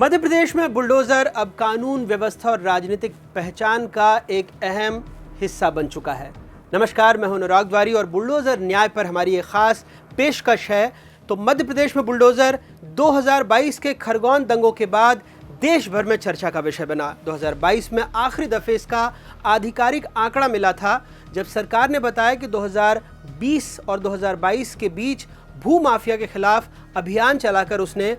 मध्य प्रदेश में बुलडोजर अब कानून व्यवस्था और राजनीतिक पहचान का एक अहम हिस्सा बन चुका है। नमस्कार, मैं हूं अनुराग द्वारी और बुलडोजर न्याय पर हमारी एक खास पेशकश है। तो मध्य प्रदेश में बुलडोजर 2022 के खरगोन दंगों के बाद देश भर में चर्चा का विषय बना। 2022 में आखिरी दफे इसका आधिकारिक आंकड़ा मिला था, जब सरकार ने बताया कि 2020 और 2022 के बीच भू माफिया के खिलाफ अभियान चलाकर उसने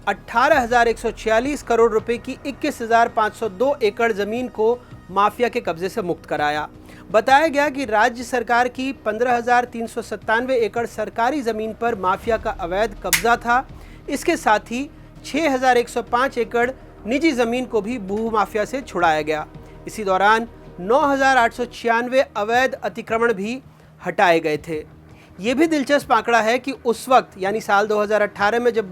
18,146 करोड़ रुपए की 21,502 एकड़ जमीन को माफिया के कब्जे से मुक्त कराया। बताया गया कि राज्य सरकार की 15,397 एकड़ सरकारी जमीन पर माफिया का अवैध कब्जा था। इसके साथ ही 6,105 एकड़ निजी जमीन को भी भू माफिया से छुड़ाया गया। इसी दौरान 9,896 अवैध अतिक्रमण भी हटाए गए थे। ये भी दिलचस्प आंकड़ा है कि उस वक्त यानी साल 2018 में जब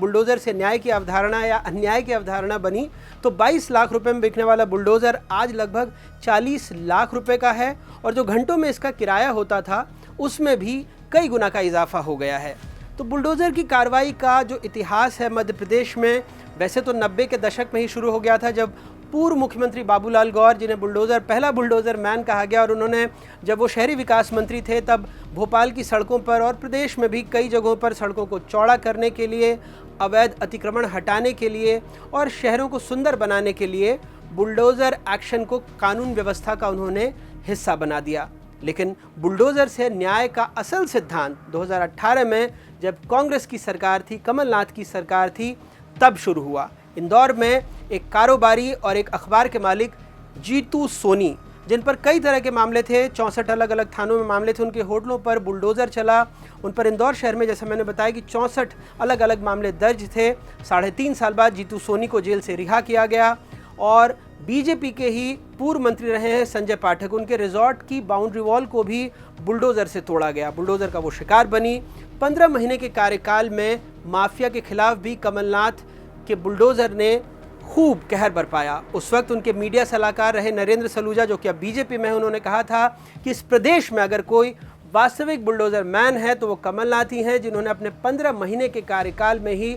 बुलडोज़र से न्याय की अवधारणा या अन्याय की अवधारणा बनी, तो 22 लाख रुपए में बिकने वाला बुलडोज़र आज लगभग 40 लाख रुपए का है और जो घंटों में इसका किराया होता था उसमें भी कई गुना का इजाफा हो गया है। तो बुलडोज़र की कार्रवाई का जो इतिहास है मध्य प्रदेश में, वैसे तो 90 के दशक में ही शुरू हो गया था, जब पूर्व मुख्यमंत्री बाबूलाल गौर, जिन्हें बुलडोज़र पहला बुलडोज़र मैन कहा गया, और उन्होंने जब वो शहरी विकास मंत्री थे तब भोपाल की सड़कों पर और प्रदेश में भी कई जगहों पर सड़कों को चौड़ा करने के लिए, अवैध अतिक्रमण हटाने के लिए और शहरों को सुंदर बनाने के लिए बुलडोज़र एक्शन को कानून व्यवस्था का उन्होंने हिस्सा बना दिया। लेकिन बुलडोज़र से न्याय का असल सिद्धांत 2018 में जब कांग्रेस की सरकार थी, कमलनाथ की सरकार थी, तब शुरू हुआ। इंदौर में एक कारोबारी और एक अखबार के मालिक जीतू सोनी, जिन पर कई तरह के मामले थे, 64 अलग अलग थानों में मामले थे, उनके होटलों पर बुलडोज़र चला। उन पर इंदौर शहर में, जैसे मैंने बताया, कि 64 अलग अलग मामले दर्ज थे। 3.5 साल बाद जीतू सोनी को जेल से रिहा किया गया और बीजेपी के ही पूर्व मंत्री रहे हैं संजय पाठक, उनके रिजॉर्ट की बाउंड्री वॉल को भी बुलडोज़र से तोड़ा गया। बुलडोज़र का वो शिकार बनी। 15 महीने के कार्यकाल में माफिया के खिलाफ भी कमलनाथ के बुलडोज़र ने खूब कहर बरपाया। उस वक्त उनके मीडिया सलाहकार रहे नरेंद्र सलूजा, जो कि अब बीजेपी में है। उन्होंने कहा था कि इस प्रदेश में अगर कोई वास्तविक बुलडोज़र मैन है तो वो कमलनाथ ही हैं, जिन्होंने अपने 15 महीने के कार्यकाल में ही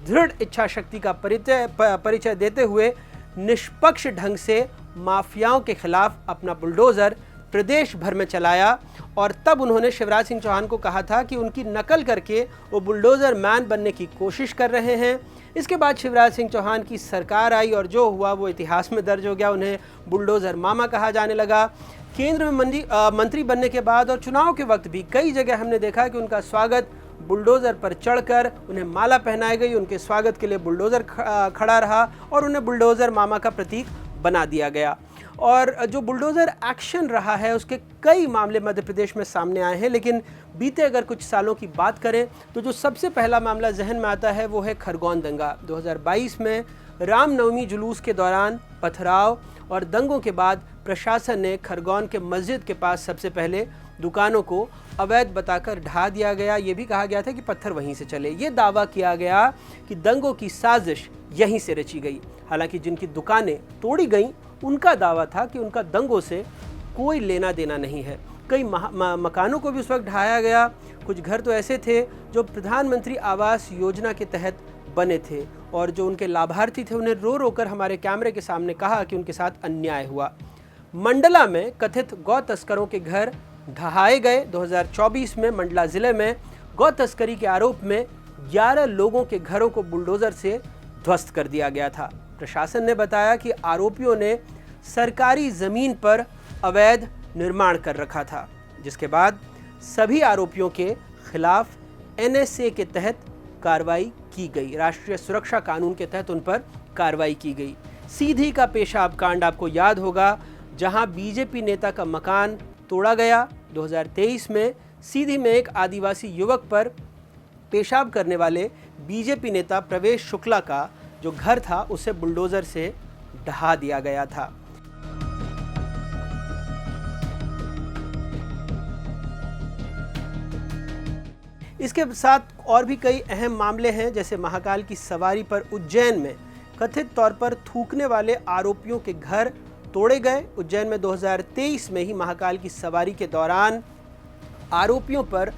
दृढ़ इच्छा शक्ति का परिचय देते हुए निष्पक्ष ढंग से माफियाओं के खिलाफ अपना बुलडोज़र प्रदेश भर में चलाया। और तब उन्होंने शिवराज सिंह चौहान को कहा था कि उनकी नकल करके वो बुलडोज़र मैन बनने की कोशिश कर रहे हैं। इसके बाद शिवराज सिंह चौहान की सरकार आई और जो हुआ वो इतिहास में दर्ज हो गया। उन्हें बुलडोज़र मामा कहा जाने लगा। केंद्र में मंत्री बनने के बाद और चुनाव के वक्त भी कई जगह हमने देखा कि उनका स्वागत बुलडोज़र पर चढ़कर उन्हें माला पहनाई गई, उनके स्वागत के लिए बुलडोज़र खड़ा रहा और उन्हें बुलडोज़र मामा का प्रतीक बना दिया गया। और जो बुलडोज़र एक्शन रहा है उसके कई मामले मध्य प्रदेश में सामने आए हैं। लेकिन बीते अगर कुछ सालों की बात करें तो जो सबसे पहला मामला जहन में आता है वो है खरगोन दंगा। 2022 में रामनवमी जुलूस के दौरान पथराव और दंगों के बाद प्रशासन ने खरगोन के मस्जिद के पास सबसे पहले दुकानों को अवैध बताकर ढा दिया गया। ये भी कहा गया था कि पत्थर वहीं से चले। ये दावा किया गया कि दंगों की साजिश यहीं से रची गई। हालांकि जिनकी दुकानें तोड़ी गईं उनका दावा था कि उनका दंगों से कोई लेना देना नहीं है। कई मकानों को भी उस वक्त ढाया गया। कुछ घर तो ऐसे थे जो प्रधानमंत्री आवास योजना के तहत बने थे और जो उनके लाभार्थी थे उन्हें रो रो कर हमारे कैमरे के सामने कहा कि उनके साथ अन्याय हुआ। मंडला में कथित गौ तस्करों के घर ढहाए गए। 2024 में मंडला जिले में गौ तस्करी के आरोप में 11 लोगों के घरों को बुलडोज़र से ध्वस्त कर दिया गया था। प्रशासन ने बताया कि आरोपियों ने सरकारी जमीन पर अवैध निर्माण कर रखा था, जिसके बाद सभी आरोपियों के खिलाफ NSA के तहत कार्रवाई की गई। राष्ट्रीय सुरक्षा कानून के तहत उन पर कार्रवाई की गई। सीधी का पेशाब कांड आपको याद होगा, जहां बीजेपी नेता का मकान तोड़ा गया। 2023 में सीधी में एक आदिवासी युवक पर पेशाब करने वाले बीजेपी नेता प्रवेश शुक्ला का जो घर था उसे बुलडोज़र से ढहा दिया गया था। इसके साथ और भी कई अहम मामले हैं, जैसे महाकाल की सवारी पर उज्जैन में कथित तौर पर थूकने वाले आरोपियों के घर तोड़े गए। उज्जैन में 2023 में ही महाकाल की सवारी के दौरान आरोपियों पर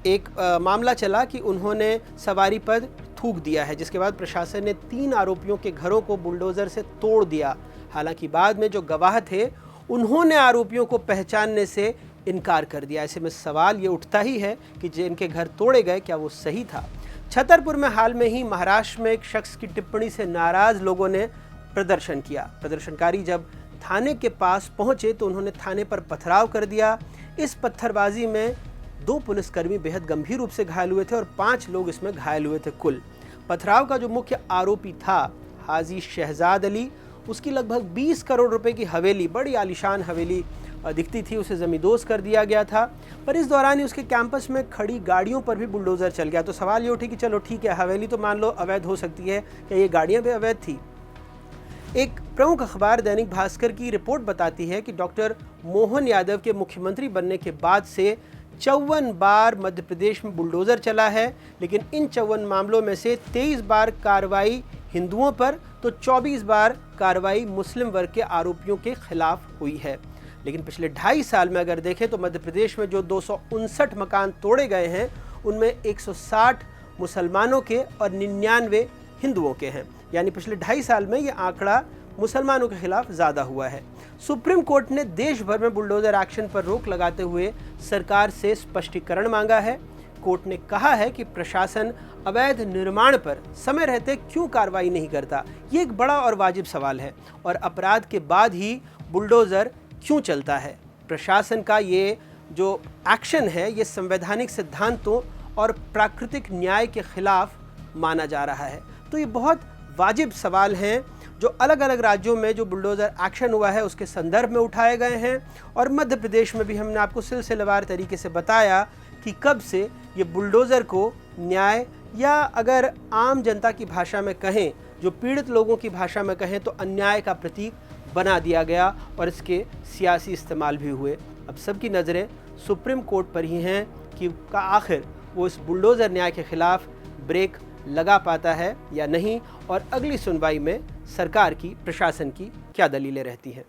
एक मामला चला कि उन्होंने सवारी पर थूक दिया है, जिसके बाद प्रशासन ने 3 आरोपियों के घरों को बुलडोज़र से तोड़ दिया। हालांकि बाद में जो गवाह थे उन्होंने आरोपियों को पहचानने से इनकार कर दिया। ऐसे में सवाल ये उठता ही है कि जिनके घर तोड़े गए क्या वो सही था। छतरपुर में हाल में ही महाराष्ट्र में एक शख्स की टिप्पणी से नाराज लोगों ने प्रदर्शन किया। प्रदर्शनकारी जब थाने के पास पहुंचे तो उन्होंने थाने पर पथराव कर दिया। इस पत्थरबाजी में 2 पुलिसकर्मी बेहद गंभीर रूप से घायल हुए थे और 5 लोग इसमें घायल हुए थे कुल। पथराव का जो मुख्य आरोपी था हाजी शहजाद अली, उसकी लगभग 20 करोड़ रुपए की हवेली, बड़ी आलीशान हवेली दिखती थी, उसे जमींदोज कर दिया गया था। पर इस दौरान ही उसके कैंपस में खड़ी गाड़ियों पर भी बुलडोज़र चल गया। तो सवाल ये उठे कि चलो ठीक है, हवेली तो मान लो अवैध हो सकती है, क्या ये गाड़ियाँ भी अवैध थी? एक प्रमुख अखबार दैनिक भास्कर की रिपोर्ट बताती है कि डॉक्टर मोहन यादव के मुख्यमंत्री बनने के बाद से 54 बार मध्य प्रदेश में बुलडोज़र चला है, लेकिन इन 54 मामलों में से 23 बार कार्रवाई हिंदुओं पर तो 24 बार कार्रवाई मुस्लिम वर्ग के आरोपियों के खिलाफ हुई है। लेकिन पिछले 2.5 साल में अगर देखें तो मध्य प्रदेश में जो 259 मकान तोड़े गए हैं उनमें 160 मुसलमानों के और 99 हिंदुओं के हैं। यानी पिछले 2.5 साल में ये आंकड़ा मुसलमानों के खिलाफ ज़्यादा हुआ है। सुप्रीम कोर्ट ने देश भर में बुलडोज़र एक्शन पर रोक लगाते हुए सरकार से स्पष्टीकरण मांगा है। कोर्ट ने कहा है कि प्रशासन अवैध निर्माण पर समय रहते क्यों कार्रवाई नहीं करता, ये एक बड़ा और वाजिब सवाल है। और अपराध के बाद ही बुलडोज़र क्यों चलता है? प्रशासन का ये जो एक्शन है ये संवैधानिक सिद्धांतों और प्राकृतिक न्याय के खिलाफ माना जा रहा है। तो ये बहुत वाजिब सवाल हैं जो अलग अलग राज्यों में जो बुलडोज़र एक्शन हुआ है उसके संदर्भ में उठाए गए हैं। और मध्य प्रदेश में भी हमने आपको सिलसिलेवार तरीके से बताया कि कब से ये बुलडोज़र को न्याय, या अगर आम जनता की भाषा में कहें, जो पीड़ित लोगों की भाषा में कहें, तो अन्याय का प्रतीक बना दिया गया और इसके सियासी इस्तेमाल भी हुए। अब सबकी नज़रें सुप्रीम कोर्ट पर ही हैं कि आखिर वो इस बुलडोज़र न्याय के खिलाफ ब्रेक लगा पाता है या नहीं, और अगली सुनवाई में सरकार की, प्रशासन की क्या दलीलें रहती हैं।